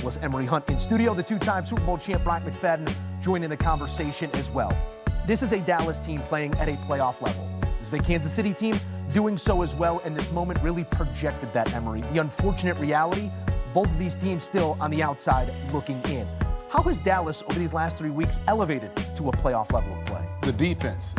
was Emory Hunt. In studio, the two-time Super Bowl champ Bryant McFadden joining the conversation as well. This is a Dallas team playing at a playoff level. This is a Kansas City team doing so as well, and this moment really projected that, Emory. The unfortunate reality, both of these teams still on the outside looking in. How has Dallas over these last 3 weeks elevated to a playoff level of play? The defense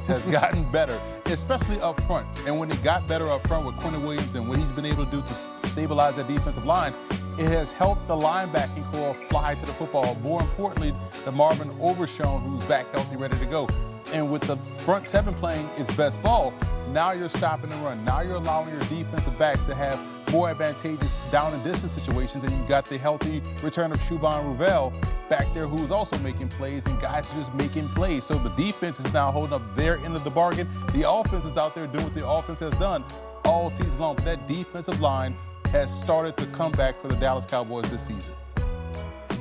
has gotten better, especially up front. And when it got better up front with Quentin Williams and what he's been able to do to stabilize that defensive line, it has helped the linebacking core fly to the football. More importantly, the Marvin Overshown, who's back healthy, ready to go. And with the front seven playing its best ball, now you're stopping the run. Now you're allowing your defensive backs to have more advantageous down and distance situations, and you've got the healthy return of Shuban Ruvel back there who's also making plays, and guys are just making plays. So the defense is now holding up their end of the bargain. The offense is out there doing what the offense has done all season long. But that defensive line has started to come back for the Dallas Cowboys this season.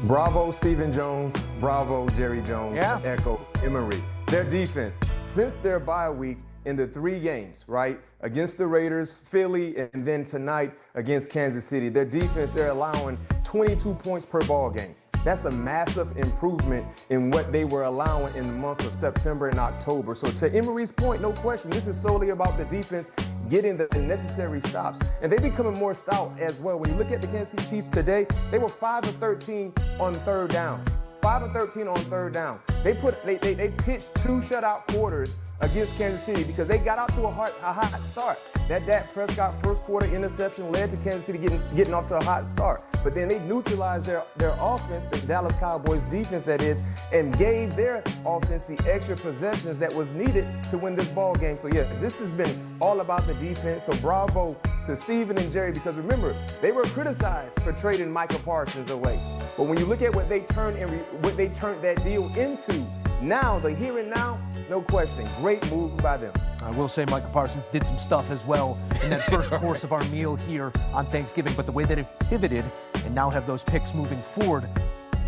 Bravo, Stephen Jones. Bravo, Jerry Jones. Yeah. Echo, Emery. Their defense, since their bye week in the 3 games, right, against the Raiders, Philly, and then tonight against Kansas City, their defense, they're allowing 22 points per ball game. That's a massive improvement in what they were allowing in the month of September and October. So to Emery's point, no question, this is solely about the defense getting the necessary stops. And they're becoming more stout as well. When you look at the Kansas City Chiefs today, they were 5 of 13 on third down. 5 of 13 on third down. They pitched 2 shutout quarters against Kansas City because they got out to a hot start. That Dak Prescott first quarter interception led to Kansas City getting off to a hot start. But then they neutralized their offense, the Dallas Cowboys defense that is, and gave their offense the extra possessions that was needed to win this ball game. So yeah, this has been all about the defense. So bravo to Steven and Jerry, because remember, they were criticized for trading Micah Parsons away. But when you look at what they turned that deal into, now, the here and now, no question, great move by them. I will say Micah Parsons did some stuff as well in that first course of our meal here on Thanksgiving, but the way that it pivoted and now have those picks moving forward,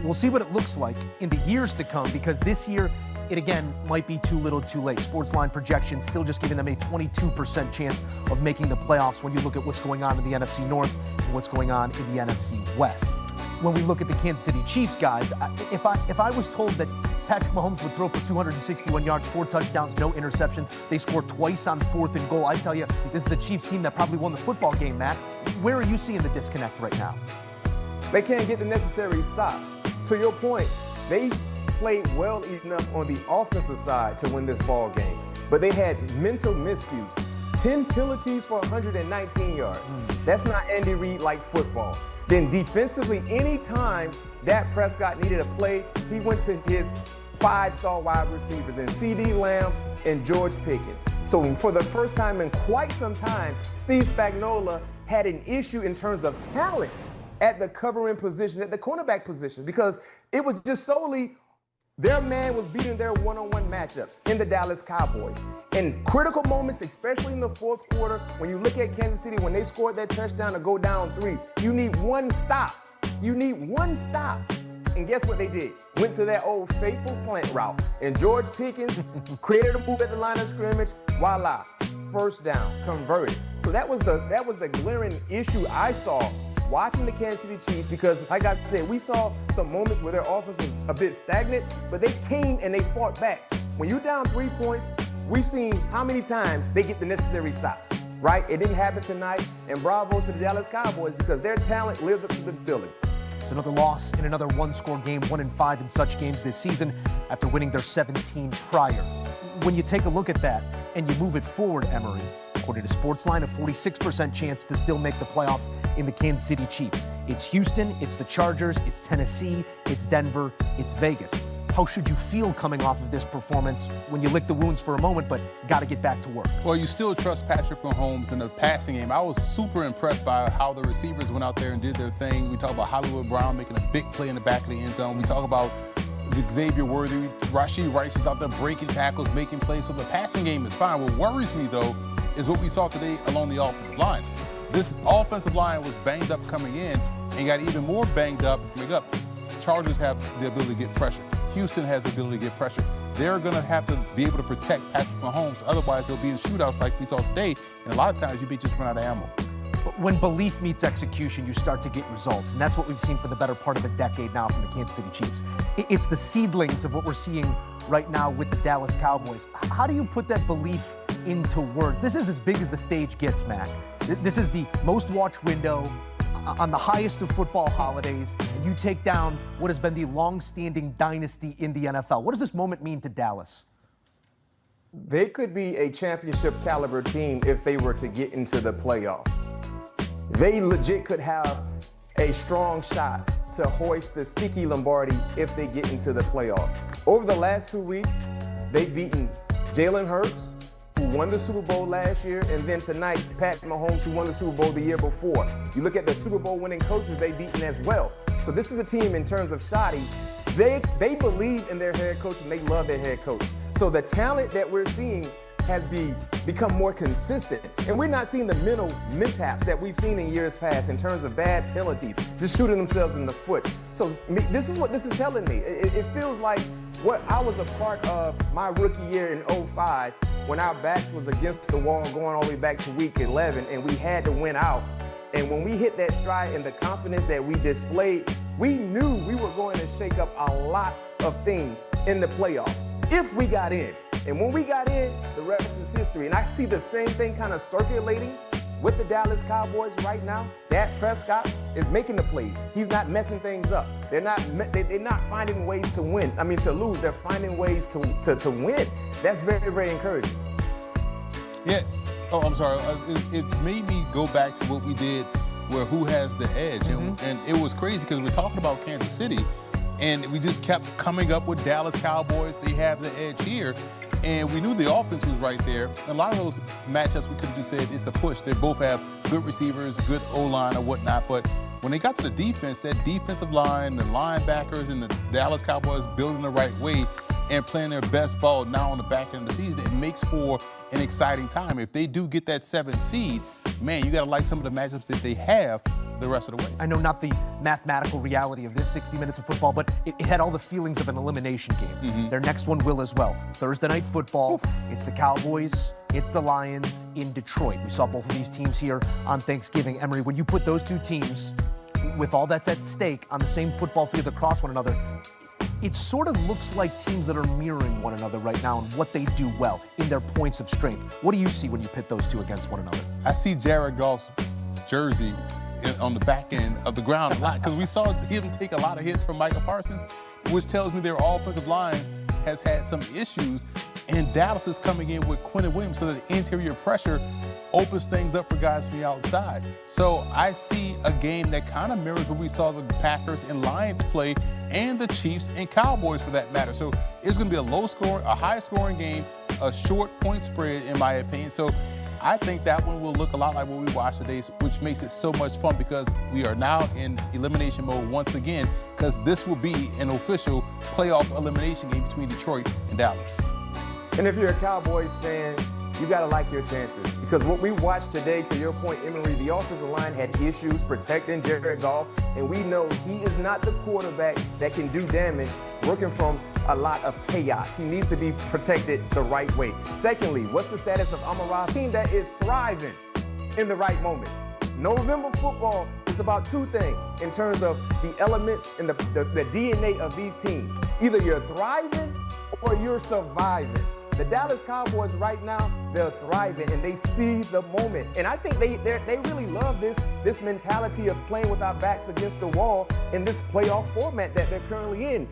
we'll see what it looks like in the years to come, because this year, it again might be too little too late. Sportsline projections still just giving them a 22% chance of making the playoffs when you look at what's going on in the NFC North and what's going on in the NFC West. When we look at the Kansas City Chiefs, guys, if I was told that Patrick Mahomes would throw for 261 yards, 4 touchdowns, no interceptions, they scored twice on 4th and goal, I tell you, this is a Chiefs team that probably won the football game, Matt. Where are you seeing the disconnect right now? They can't get the necessary stops. To your point, they played well enough on the offensive side to win this ball game, but they had mental miscues. 10 penalties for 119 yards. That's not Andy Reid-like football. Then defensively, anytime Dak Prescott needed a play, he went to his 5-star wide receivers in CeeDee Lamb and George Pickens. So for the first time in quite some time, Steve Spagnuolo had an issue in terms of talent at the covering positions, at the cornerback position, because it was just solely their man was beating their one-on-one matchups in the Dallas Cowboys. In critical moments, especially in the fourth quarter, when you look at Kansas City, when they scored that touchdown to go down 3, you need one stop. You need one stop. And guess what they did? Went to that old faithful slant route. And George Pickens created a move at the line of scrimmage. Voila, first down, converted. So that was the glaring issue I saw watching the Kansas City Chiefs, because like I said, we saw some moments where their offense was a bit stagnant, but they came and they fought back. When you're down 3 points, we've seen how many times they get the necessary stops, right? It didn't happen tonight, and bravo to the Dallas Cowboys, because their talent lived up to the billing. It's another loss in another one-score game, 1-5 in such games this season after winning their 17 prior. When you take a look at that and you move it forward, Emory, according to Sportsline, a 46% chance to still make the playoffs in the Kansas City Chiefs. It's Houston, it's the Chargers, it's Tennessee, it's Denver, it's Vegas. How should you feel coming off of this performance when you lick the wounds for a moment, but got to get back to work? Well, you still trust Patrick Mahomes in the passing game. I was super impressed by how the receivers went out there and did their thing. We talk about Hollywood Brown making a big play in the back of the end zone. We talk about Xavier Worthy, Rashee Rice was out there breaking tackles, making plays. So the passing game is fine. What worries me, though, is what we saw today along the offensive line. This offensive line was banged up coming in and got even more banged up coming up. Chargers have the ability to get pressure. Houston has the ability to get pressure. They're going to have to be able to protect Patrick Mahomes. Otherwise, they'll be in shootouts like we saw today. And a lot of times, you may just run out of ammo. But when belief meets execution, you start to get results. And that's what we've seen for the better part of a decade now from the Kansas City Chiefs. It's the seedlings of what we're seeing right now with the Dallas Cowboys. How do you put that belief into words? This is as big as the stage gets, Mac. This is the most watched window on the highest of football holidays, and you take down what has been the long-standing dynasty in the NFL. What does this moment mean to Dallas? They could be a championship caliber team if they were to get into the playoffs. They legit could have a strong shot to hoist the sticky Lombardi if they get into the playoffs. Over the last 2 weeks, they've beaten Jalen Hurts, who won the Super Bowl last year, and then tonight, Pat Mahomes, who won the Super Bowl the year before. You look at the Super Bowl winning coaches they've beaten as well. So this is a team in terms of shoddy. They believe in their head coach and they love their head coach. So the talent that we're seeing has become more consistent. And we're not seeing the mental mishaps that we've seen in years past in terms of bad penalties, just shooting themselves in the foot. So this is what this is telling me. It feels like what I was a part of my rookie year in 2005 when our backs was against the wall going all the way back to week 11 and we had to win out. And when we hit that stride and the confidence that we displayed, we knew we were going to shake up a lot of things in the playoffs if we got in. And when we got in, the rest is history. And I see the same thing kind of circulating with the Dallas Cowboys right now. Dak Prescott is making the plays. He's not messing things up. They're not finding ways to win. I mean, to lose. They're finding ways to win. That's very, very encouraging. Yeah. Oh, I'm sorry. It made me go back to what we did where who has the edge. And it was crazy because we're talking about Kansas City, and we just kept coming up with Dallas Cowboys. They have the edge here. And we knew the offense was right there. A lot of those matchups, we could have just said it's a push. They both have good receivers, good O-line or whatnot. But when they got to the defense, that defensive line, the linebackers, and the Dallas Cowboys building the right way and playing their best ball now on the back end of the season, it makes for an exciting time. If they do get that 7th seed, man, you got to like some of the matchups that they have the rest of the way. I know not the mathematical reality of this 60 minutes of football, but it had all the feelings of an elimination game. Their next one will as well. Thursday night football, it's the Cowboys, it's the Lions in Detroit. We saw both of these teams here on Thanksgiving. Emery, when you put those two teams with all that's at stake on the same football field across one another, it sort of looks like teams that are mirroring one another right now and what they do well in their points of strength. What do you see when you pit those two against one another? I see Jared Goff's jersey on the back end of the ground a lot because we saw him take a lot of hits from Micah Parsons, which tells me their offensive line has had some issues, and Dallas is coming in with Quentin Williams so that the interior pressure opens things up for guys from the outside. So I see a game that kind of mirrors what we saw the Packers and Lions play and the Chiefs and Cowboys for that matter. So it's going to be a high-scoring game, a short point spread in my opinion. So I think that one will look a lot like what we watched today, which makes it so much fun because we are now in elimination mode once again because this will be an official playoff elimination game between Detroit and Dallas. And if you're a Cowboys fan, you got to like your chances because what we watched today, to your point, Emery, the offensive line had issues protecting Jared Goff, and we know he is not the quarterback that can do damage working from a lot of chaos. He needs to be protected the right way. Secondly, what's the status of Amon-Ra? A team that is thriving in the right moment. November football is about two things in terms of the elements and the DNA of these teams. Either you're thriving or you're surviving. The Dallas Cowboys right now, they're thriving and they see the moment. And I think they really love this mentality of playing with our backs against the wall in this playoff format that they're currently in.